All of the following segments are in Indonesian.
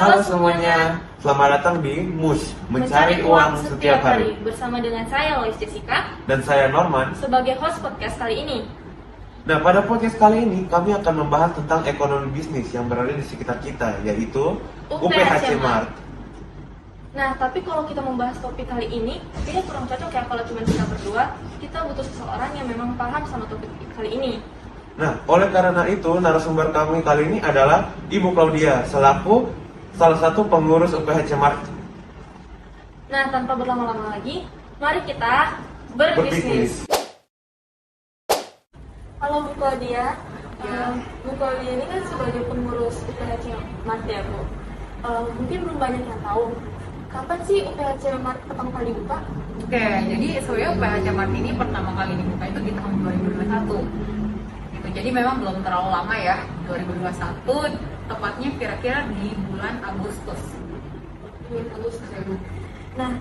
Halo semuanya, selamat datang di MUS, Mencari Uang Setiap Hari. Bersama dengan saya Lois Jessica Dan saya Norman. sebagai host podcast kali ini. Nah, pada podcast kali ini kami akan membahas tentang ekonomi bisnis yang berada di sekitar kita, yaitu UPHC Mart. Nah, tapi kalau kita membahas topik kali ini, kayaknya kurang cocok ya kalau cuma kita berdua. Kita butuh seseorang yang memang paham sama topik kali ini. Nah, oleh karena itu, narasumber kami kali ini adalah Ibu Claudia, selaku salah satu pengurus UPHC Mart. Nah, tanpa berlama-lama lagi, mari kita berbisnis. Halo Bu Claudia. Bu Claudia ini kan sebagai pengurus UPHC Mart ya Bu. Mungkin belum banyak yang tahu. Kapan sih UPHC Mart pertama kali dibuka? Oke, jadi sebenarnya UPHC Mart ini pertama kali dibuka itu di tahun 2021. Gitu. Jadi memang belum terlalu lama ya, 2021, tepatnya kira-kira di bulan Agustus. Ya, Bu. Nah,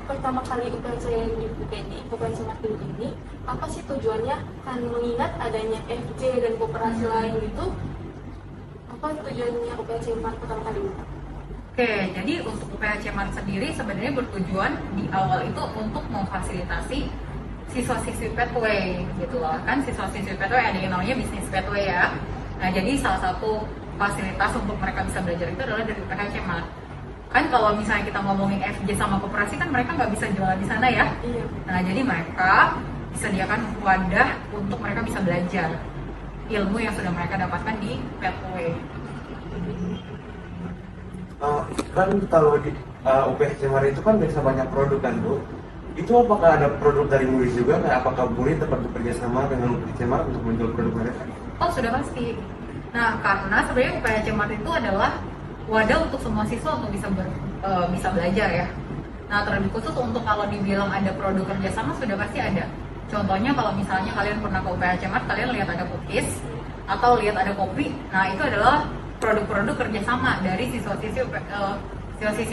pertama kali UPHC yang dibuka di UPHC Mart ini, apa sih tujuannya? Kan mengingat adanya FJ dan koperasi lain itu, apa tujuannya UPHC Mart pertama kali dibuka? Oke, jadi untuk UPHC Mart sendiri sebenarnya bertujuan di awal itu untuk memfasilitasi siswa-siswi pathway gitu loh. Kan siswa-siswi pathway ada yang namanya bisnis pathway ya. Nah, jadi salah satu fasilitas untuk mereka bisa belajar itu adalah dari UPHC Mart. Kan kalau misalnya kita ngomongin FJ sama koperasi kan mereka nggak bisa jualan di sana ya. Iya. Nah, jadi mereka disediakan wadah untuk mereka bisa belajar ilmu yang sudah mereka dapatkan di pathway. Kan kalau di UPHC Mart itu kan biasa banyak produk kan, Bu? Itu apakah ada produk dari murid juga? Kayak apakah murid dapat bekerja sama dengan UPHC Mart untuk menjual produk mereka? Oh, sudah pasti. Nah, karena sebenarnya UPHC Mart itu adalah wadah untuk semua siswa untuk bisa belajar ya. Nah, terlebih khusus untuk kalau dibilang ada produk kerjasama sudah pasti ada. Contohnya kalau misalnya kalian pernah ke UPHC Mart, kalian lihat ada cookies atau lihat ada kopi. Nah, itu adalah produk-produk kerjasama dari siswa-siswi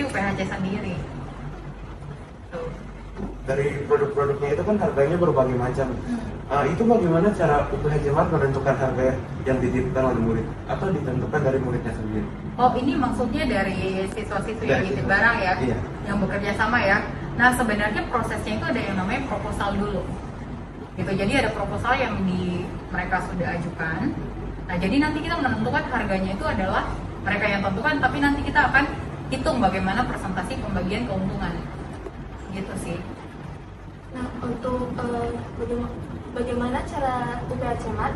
UPHC sendiri. Tuh. Dari produk-produknya itu kan harganya berbagai macam. Itu bagaimana cara UPHC Mart menentukan harga yang dititipkan oleh murid atau ditentukan dari muridnya sendiri? Oh, ini maksudnya dari siswa-siswi yang titip barang ya, Iya. yang bekerja sama ya. Nah, sebenarnya prosesnya itu ada yang namanya proposal dulu. Gitu. Jadi ada proposal yang mereka sudah ajukan. Nah, jadi nanti kita menentukan harganya itu adalah mereka yang tentukan, tapi nanti kita akan hitung bagaimana presentasi pembagian keuntungan. Gitu sih. Nah, untuk bagaimana cara UPHC Mart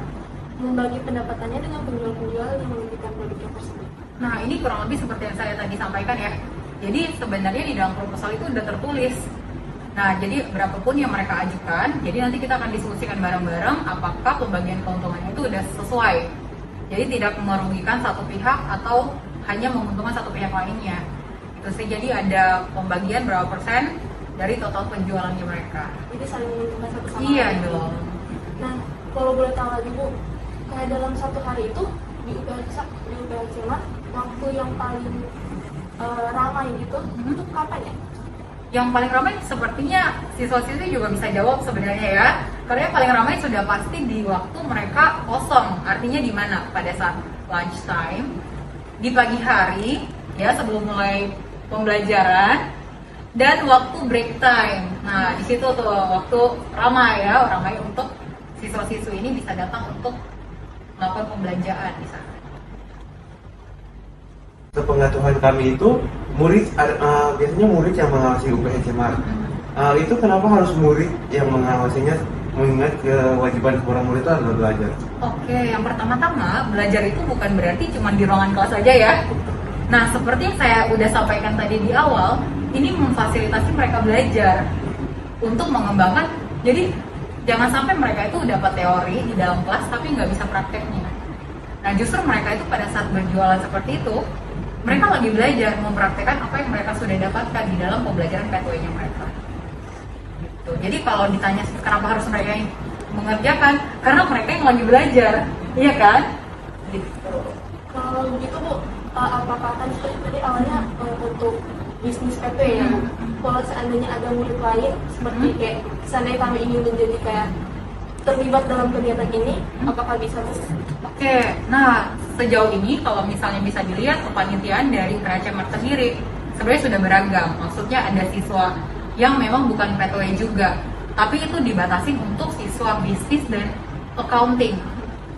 membagi pendapatannya dengan penjual-penjual yang memberikan produknya tersebut? Nah, ini kurang lebih seperti yang saya tadi sampaikan ya. Jadi sebenarnya di dalam proposal itu udah tertulis. Nah, jadi berapapun yang mereka ajukan, jadi nanti kita akan diskusikan bareng-bareng apakah pembagian keuntungannya itu udah sesuai. Jadi tidak merugikan satu pihak atau hanya menguntungkan satu pihak lainnya. Itu sih, jadi ada pembagian berapa persen dari total penjualannya mereka. Jadi saling menguntungkan satu sama Iya lain. dong. Nah, kalau boleh tahu lagi Bu, kayak dalam satu hari itu di UPHC Mart, waktu yang paling ramai gitu, itu kapan ya? Yang paling ramai sepertinya siswa-siswi juga bisa jawab sebenarnya ya. Karena yang paling ramai sudah pasti di waktu mereka kosong. Artinya di mana? Pada saat lunch time, di pagi hari, ya sebelum mulai pembelajaran, dan waktu break time. Nah, di situ tuh waktu ramai untuk siswa-siswi ini bisa datang untuk melakukan pembelajaran di sana. Sepengetahuan kami itu biasanya murid yang mengawasi UPHC Mart. Itu kenapa harus murid yang mengawasinya, mengingat kewajiban seorang murid itu adalah belajar? Oke, yang pertama-tama belajar itu bukan berarti cuma di ruangan kelas saja ya. Nah, seperti yang saya udah sampaikan tadi di awal, ini memfasilitasi mereka belajar untuk mengembangkan. Jadi jangan sampai mereka itu dapat teori di dalam kelas tapi nggak bisa prakteknya. Nah, justru mereka itu pada saat berjualan seperti itu, mereka lagi belajar mempraktekkan apa yang mereka sudah dapatkan di dalam pembelajaran pathway-nya mereka. Gitu. Jadi kalau ditanya kenapa harus mereka yang mengerjakan, karena mereka yang lagi belajar, iya kan? Gitu. Kalau begitu Bu, apakah kan seperti tadi awalnya untuk bisnis pathway ya Bu? Kalau seandainya ada murid lain seperti kayak seandainya kami ingin menjadi kayak terlibat dalam kegiatan ini? Apakah bisa? Oke, nah sejauh ini kalau misalnya bisa dilihat kepanitiaan dari UPH Cemart sendiri sebenarnya sudah beragam. Maksudnya ada siswa yang memang bukan PTW juga, tapi itu dibatasin untuk siswa bisnis dan accounting.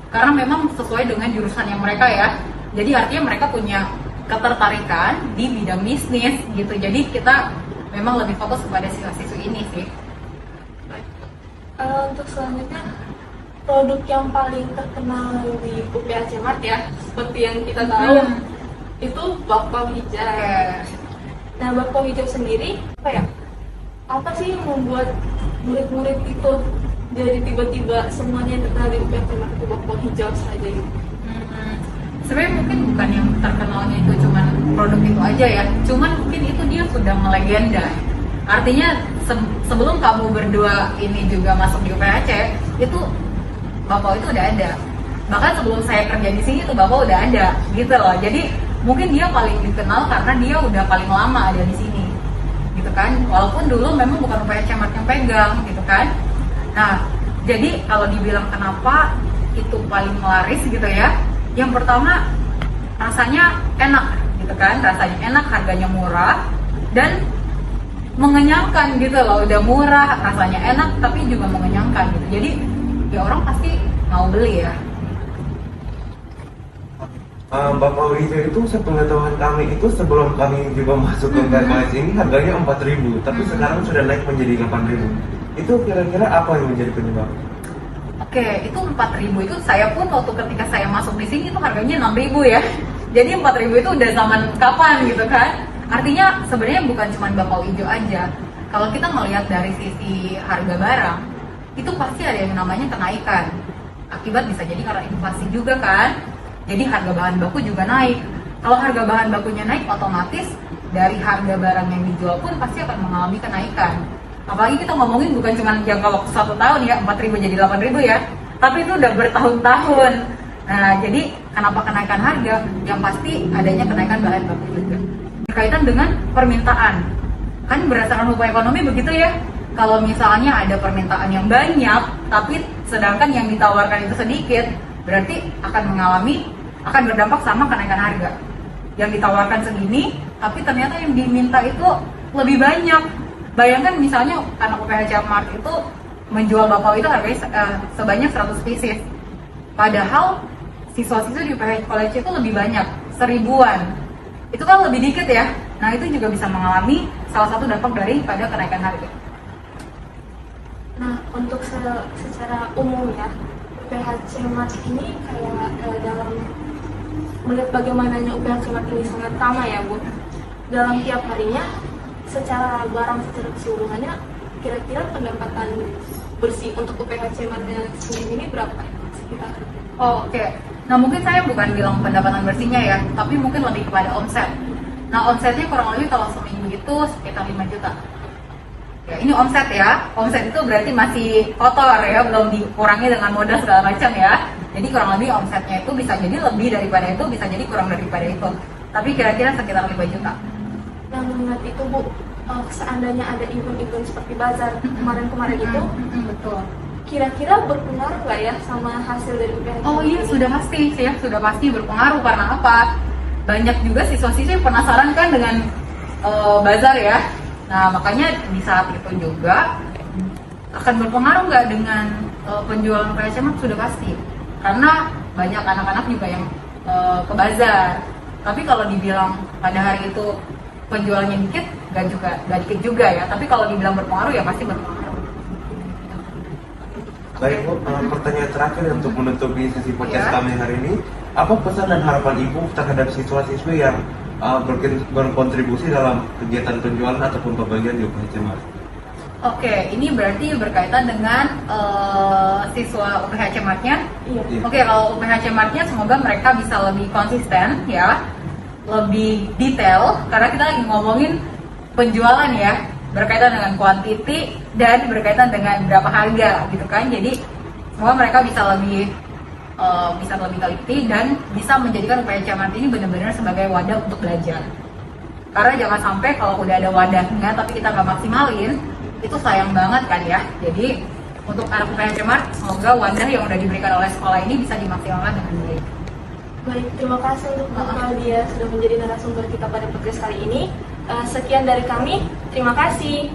Karena memang sesuai dengan jurusan yang mereka ya. Jadi artinya mereka punya ketertarikan di bidang bisnis gitu. Jadi kita memang lebih fokus kepada siswa-siswi ini sih. Untuk selanjutnya, produk yang paling terkenal di UPH Cemart ya, seperti yang kita tahu, itu bakpao hijau. Nah, bakpao hijau sendiri, apa sih yang membuat murid-murid itu jadi tiba-tiba semuanya yang terkenal di UPH Cemart itu bakpao hijau saja gitu? Sebenarnya mungkin bukan yang terkenalnya itu cuman produk itu aja ya, cuman mungkin itu dia sudah melegenda. Artinya sebelum kamu berdua ini juga masuk di UPHC, itu bakpao itu udah ada. Bahkan sebelum saya kerja di sini itu bakpao udah ada, gitu loh. Jadi mungkin dia paling dikenal karena dia udah paling lama ada di sini, gitu kan. Walaupun dulu memang bukan UPHC Mart yang pegang, gitu kan. Nah, jadi kalau dibilang kenapa itu paling laris gitu ya, yang pertama rasanya enak, gitu kan. Rasanya enak, harganya murah, dan mengenyangkan gitu loh. Udah murah, rasanya enak, tapi juga mengenyangkan gitu. Jadi ya orang pasti mau beli ya. Bakpao hijau itu sepengetahuan kami itu sebelum kami juga masuk ke UPH ini harganya 4.000, tapi sekarang sudah naik menjadi 8.000. Itu kira-kira apa yang menjadi penyebab? Oke, itu 4.000 itu saya pun waktu ketika saya masuk di sini itu harganya 6.000 ya. Jadi 4.000 itu udah zaman kapan gitu kan? Artinya sebenarnya bukan cuma bakpao hijau aja. Kalau kita melihat dari sisi harga barang, itu pasti ada yang namanya kenaikan. Akibat bisa jadi karena inflasi juga kan. Jadi harga bahan baku juga naik. Kalau harga bahan bakunya naik, otomatis dari harga barang yang dijual pun pasti akan mengalami kenaikan. Apalagi kita ngomongin bukan cuma jangka waktu 1 tahun ya, 4.000 jadi 8.000 ya. Tapi itu udah bertahun-tahun. Nah, jadi kenapa kenaikan harga? Yang pasti adanya kenaikan bahan baku juga. Berkaitan dengan permintaan. Kan berdasarkan hukum ekonomi begitu ya. Kalau misalnya ada permintaan yang banyak, tapi sedangkan yang ditawarkan itu sedikit, berarti akan berdampak sama kenaikan harga. Yang ditawarkan segini, tapi ternyata yang diminta itu lebih banyak. Bayangkan misalnya anak UPH Cemart itu menjual bakpao itu harganya sebanyak 100 pieces. Padahal siswa-siswa di UPH College itu lebih banyak, 1000-an. Itu kan lebih dikit ya. Nah, itu juga bisa mengalami salah satu dampak daripada kenaikan harga. Nah, untuk secara umum ya, UPH Cemart ini kayak dalam melihat bagaimananya UPH Cemart ini sangat ramai ya Bu. Dalam tiap harinya, secara barang secara keseluruhannya, kira-kira pendapatan bersih untuk UPH Cemartnya sendiri ini berapa sekitar? Oke. Nah, mungkin saya bukan bilang pendapatan bersihnya ya, tapi mungkin lebih kepada omset. Nah, omsetnya kurang lebih kalau seminggu itu sekitar 5 juta. Ya, ini omset ya. Omset itu berarti masih kotor ya, belum dikurangi dengan modal segala macam ya. Jadi kurang lebih omsetnya itu bisa jadi lebih daripada itu, bisa jadi kurang daripada itu. Tapi kira-kira sekitar 5 juta. Nah, mengingat itu Bu, seandainya ada event-event seperti bazar kemarin-kemarin itu, Betul. kira-kira berpengaruh nggak ya sama hasil dari UPH? Oh iya, sudah pasti ya, sudah pasti berpengaruh. Karena apa? Banyak juga siswa-siswa yang penasaran kan dengan bazar ya. Nah, makanya di saat itu juga akan berpengaruh nggak dengan penjualan UPH Cemart? Sudah pasti. Karena banyak anak-anak juga yang ke bazar. Tapi kalau dibilang pada hari itu penjualannya dikit, nggak dikit juga ya. Tapi kalau dibilang berpengaruh ya pasti berpengaruh. Baik Bu, pertanyaan terakhir untuk menutupi sesi podcast Ya. kami hari ini. Apa pesan dan harapan Ibu terhadap siswa-siswi yang berkontribusi dalam kegiatan penjualan ataupun pembagian di UPH Cemart? Oke, ini berarti berkaitan dengan siswa UPH Cemartnya. Iya. Oke, kalau UPH Cemartnya semoga mereka bisa lebih konsisten ya, lebih detail, karena kita lagi ngomongin penjualan ya, berkaitan dengan quantity dan berkaitan dengan berapa harga gitu kan. Jadi semoga mereka bisa lebih teliti dan bisa menjadikan UPH Cemart ini benar-benar sebagai wadah untuk belajar. Karena jangan sampai kalau udah ada wadahnya tapi kita nggak maksimalin, itu sayang banget kan ya. Jadi untuk anak UPH Cemar, semoga wadah yang udah diberikan oleh sekolah ini bisa dimaksimalkan dengan baik. Baik, terima kasih untuk Mbak Claudia sudah menjadi narasumber kita pada podcast kali ini. Sekian dari kami, terima kasih.